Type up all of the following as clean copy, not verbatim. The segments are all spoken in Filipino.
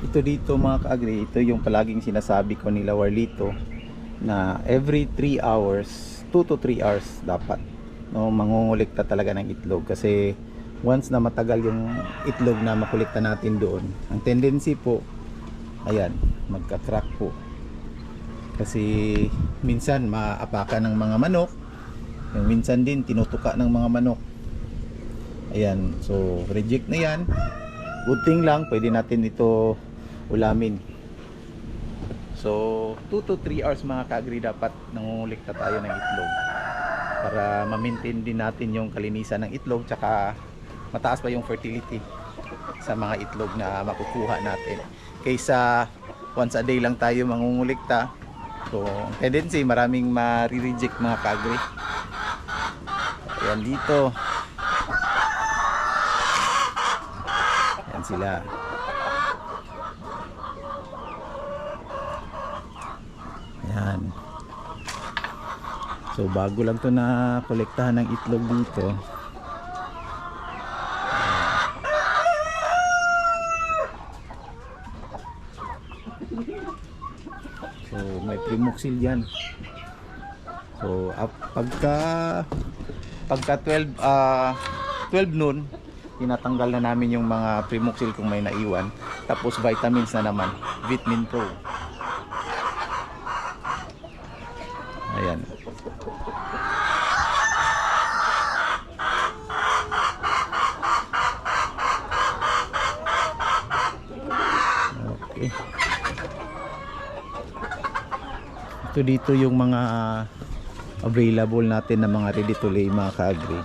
Ito dito mga ka-agri, ito yung palaging sinasabi ko nila Warlito, na every 3 hours, 2 to 3 hours dapat, no, mangungulikta talaga ng itlog. Kasi once na matagal yung itlog na makulikta natin doon, ang tendency po, ayan, magka-crack po. Kasi minsan maapakan ng mga manok, yung minsan din tinutuka ng mga manok. Ayan, so reject na yan. Good thing lang, pwede natin ito ulamin. So 2 to 3 hours mga ka-agri dapat nangungulikta tayo ng itlog para ma-maintain din natin yung kalinisan ng itlog, tsaka mataas pa yung fertility sa mga itlog na makukuha natin, kaysa once a day lang tayo mangungulikta. So tendency maraming ma-reject mga ka-agri. Ayan dito, ayan sila. Ayan. So bago lang to na kolektahan ng itlog dito. So may primoxil yan. So pagka 12 noon, tinatanggal na namin yung mga primoxil kung may naiwan. Tapos vitamins na naman, Vitamin Pro. Ayan. Okay. Ito dito yung mga available natin na mga ready to lay mga ka-agri.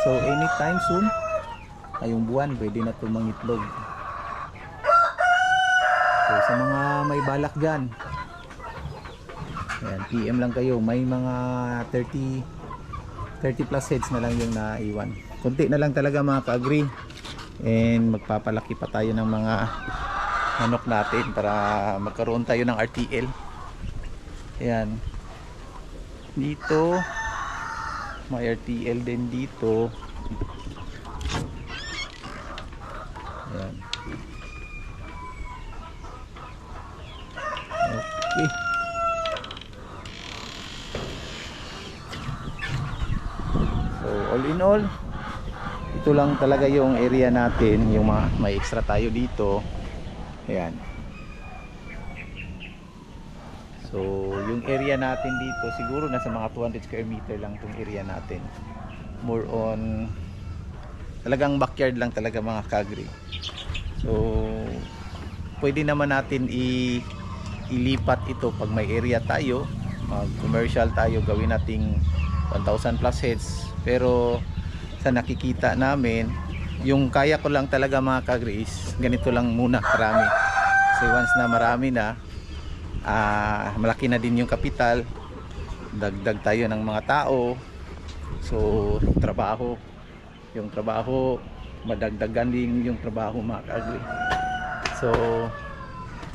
So anytime soon, ngayong buwan pwede na itong mangitlog. So sa mga may balak dyan, ayan, PM lang kayo. May mga 30 plus heads na lang yung naiwan. Kunti na lang talaga mga ka-agri, and magpapalaki pa tayo ng mga manok natin para magkaroon tayo ng RTL. Ayan, dito may RTL din dito. Ayan. Okay. So all in all, ito lang talaga yung area natin, yung may extra tayo dito. Ayan. So yung area natin dito siguro nasa mga 200 square meter lang itong area natin. More on talagang backyard lang talaga mga ka-agri. So pwede naman natin ilipat ito pag may area tayo, commercial tayo, gawin nating 1,000 plus heads. Pero sa nakikita namin, yung kaya ko lang talaga mga ka-agri is ganito lang muna, karami. Kasi once na marami na, malaki na din yung kapital, dagdag tayo ng mga tao. So yung trabaho madagdagan din yung trabaho mga ka-agri. So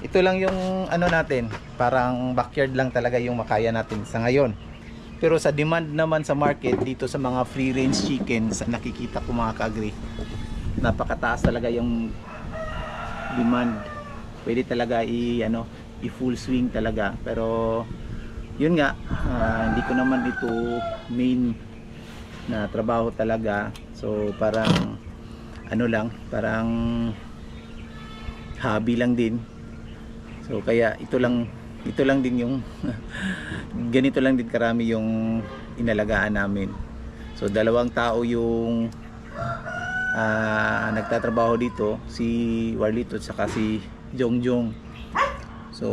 ito lang yung ano natin, parang backyard lang talaga yung makaya natin sa ngayon. Pero sa demand naman sa market dito sa mga free range chicken, sa nakikita ko mga ka-agri, napakataas talaga yung demand. Pwede talaga i-full swing talaga. Pero yun nga, hindi ko naman ito main na trabaho talaga. So parang parang hobby lang din. So kaya ito lang din yung ganito lang din karami yung inalagaan namin. So 2 tao yung nagtatrabaho dito, si Warlito at saka si Jongjong. So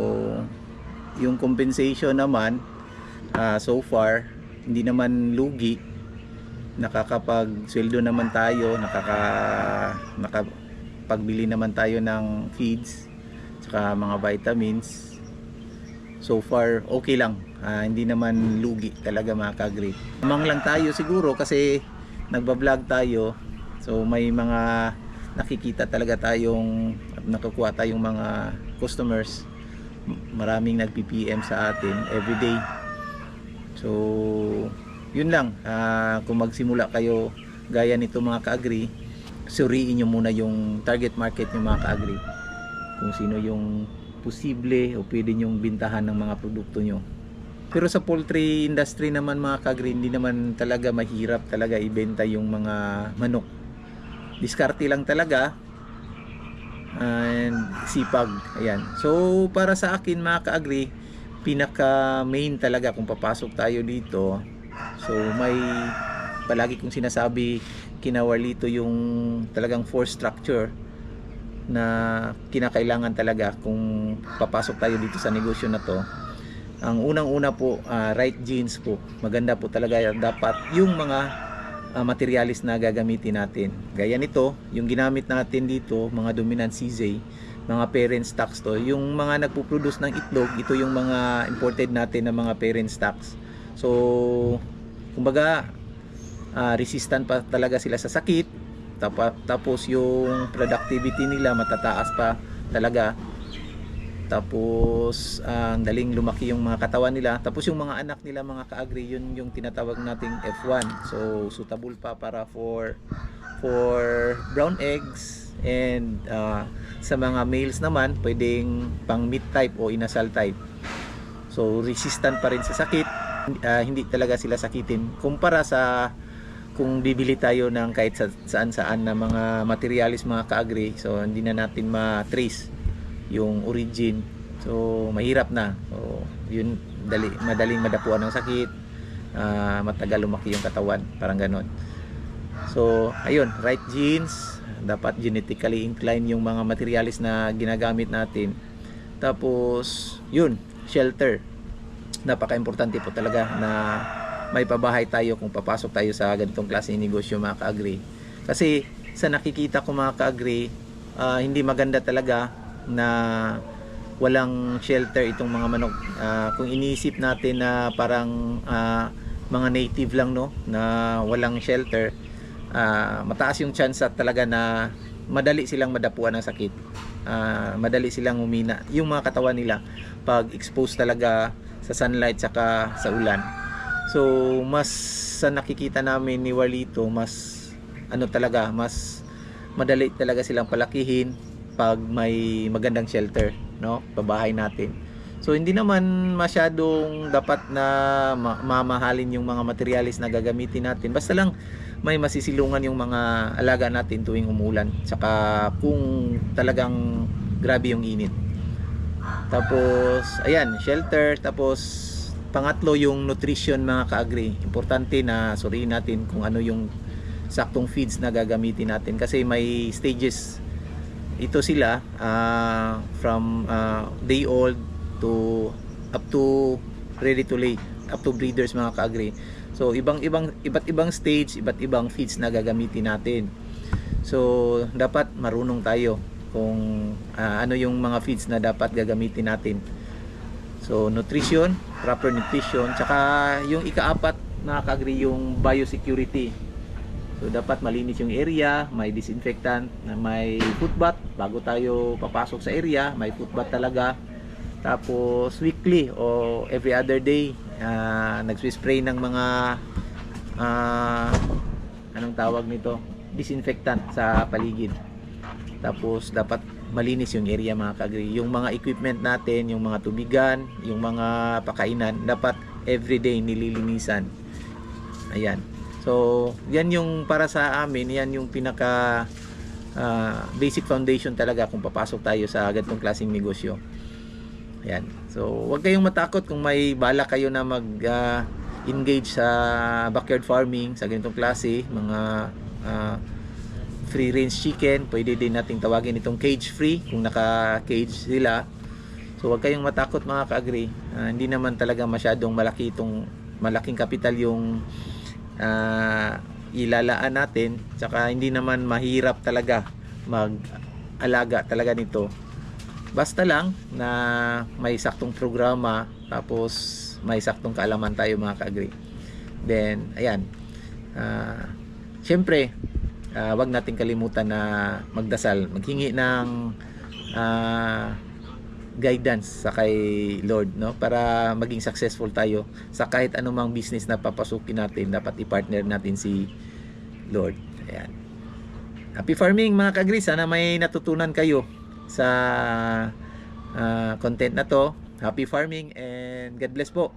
yung compensation naman, so far hindi naman lugi, nakakapagsweldo naman tayo, nakapagbili naman tayo ng feeds saka mga vitamins. So far okay lang, hindi naman lugi talaga mga ka-agri. Lamang lang tayo siguro kasi nagbablog tayo, so may mga nakikita talaga tayong nakukuha tayong mga customers. Maraming nagpi-PM sa atin everyday. So yun lang, kung magsimula kayo gaya nito mga ka-agri, suriin nyo muna yung target market ng mga ka-agri. kung sino yung posible o pwede nyong bintahan ng mga produkto nyo. Pero sa poultry industry naman mga ka-agri, hindi naman talaga mahirap talaga ibenta yung mga manok. Diskarte lang talaga and sipag. Ayan. So para sa akin mga ka-agri, pinaka main talaga kung papasok tayo dito, so may palagi kong sinasabi, kinawalito yung talagang force structure na kinakailangan talaga kung papasok tayo dito sa negosyo na to. Ang unang-una po, right genes po. Maganda po talaga dapat yung mga materialis na gagamitin natin. Gaya nito, yung ginamit natin dito, mga dominant CZ, mga parent stocks to. Yung mga nagpo-produce ng itlog, ito yung mga imported natin na mga parent stocks. So, kumbaga, resistant pa talaga sila sa sakit. Tapos yung productivity nila matataas pa talaga. Tapos ang daling lumaki yung mga katawan nila. Tapos yung mga anak nila mga ka-agri, yun yung tinatawag nating F1. So suitable pa para for brown eggs, and sa mga males naman pwedeng pang meat type o inasal type. So resistant pa rin sa sakit. Hindi talaga sila sakitin kumpara sa kung bibili tayo ng kahit saan-saan na mga materialis mga ka-agri. So hindi na natin ma-trace yung origin, so mahirap na. So yun, madaling madapuan ng sakit, matagal lumaki yung katawan, parang ganon. So ayun, right genes, dapat genetically inclined yung mga materialis na ginagamit natin. Tapos yun, shelter, napaka-importante po talaga na may pabahay tayo kung papasok tayo sa ganitong klase ng negosyo mga ka-agri. Kasi sa nakikita ko mga ka-agri, hindi maganda talaga na walang shelter itong mga manok. Kung iniisip natin na parang mga native lang, no, na walang shelter, mataas yung chance talaga na madali silang madapuan ng sakit, madali silang umina yung mga katawan nila pag expose talaga sa sunlight saka sa ulan. So mas sa nakikita namin ni Walito, mas talaga, mas madali talaga silang palakihin pag may magandang shelter, no, pabahay natin. So hindi naman masyadong dapat na mamahalin yung mga materialis na gagamitin natin, basta lang may masisilungan yung mga alaga natin tuwing umulan, saka kung talagang grabe yung init. Tapos ayan, shelter. Tapos pangatlo yung nutrition mga ka-agri. Importante na suriin natin kung ano yung saktong feeds na gagamitin natin, kasi may stages ito sila, from day old to up to ready to lay, up to breeders mga ka-agri. So iba't ibang stage, iba't ibang feeds na gagamitin natin. So dapat marunong tayo kung ano yung mga feeds na dapat gagamitin natin. So nutrition, proper nutrition, tsaka yung ikaapat mga ka-agri, yung biosecurity. So dapat malinis yung area, may disinfectant, may foot bath bago tayo papasok sa area, may foot bath talaga. Tapos weekly o every other day, nagsispray ng mga anong tawag nito, disinfectant sa paligid. Tapos dapat malinis yung area mga ka-agri. Yung mga equipment natin, yung mga tubigan, yung mga pakainan, dapat everyday nililinisan. Ayan. So, yan yung para sa amin, yan yung pinaka basic foundation talaga kung papasok tayo sa ganitong klaseng negosyo. Ayan. So, huwag kayong matakot kung may bala kayo na mag-engage sa backyard farming, sa ganitong klase, mga free range chicken. Pwede din nating tawagin itong cage free kung naka-cage sila. So, huwag kayong matakot mga ka-agri. Hindi naman talaga masyadong malaking kapital yung ilalaan natin, tsaka hindi naman mahirap talaga mag-alaga talaga nito, basta lang na may saktong programa, tapos may saktong kaalaman tayo mga ka-agri. Then ayan, syempre wag nating kalimutan na magdasal, maghingi ng guidance sa kay Lord, no, para maging successful tayo sa kahit anumang business na papasukin natin. Dapat i-partner natin si Lord. Ayan. Happy farming mga ka-agri, sana may natutunan kayo. sa content na to. Happy farming and God bless po.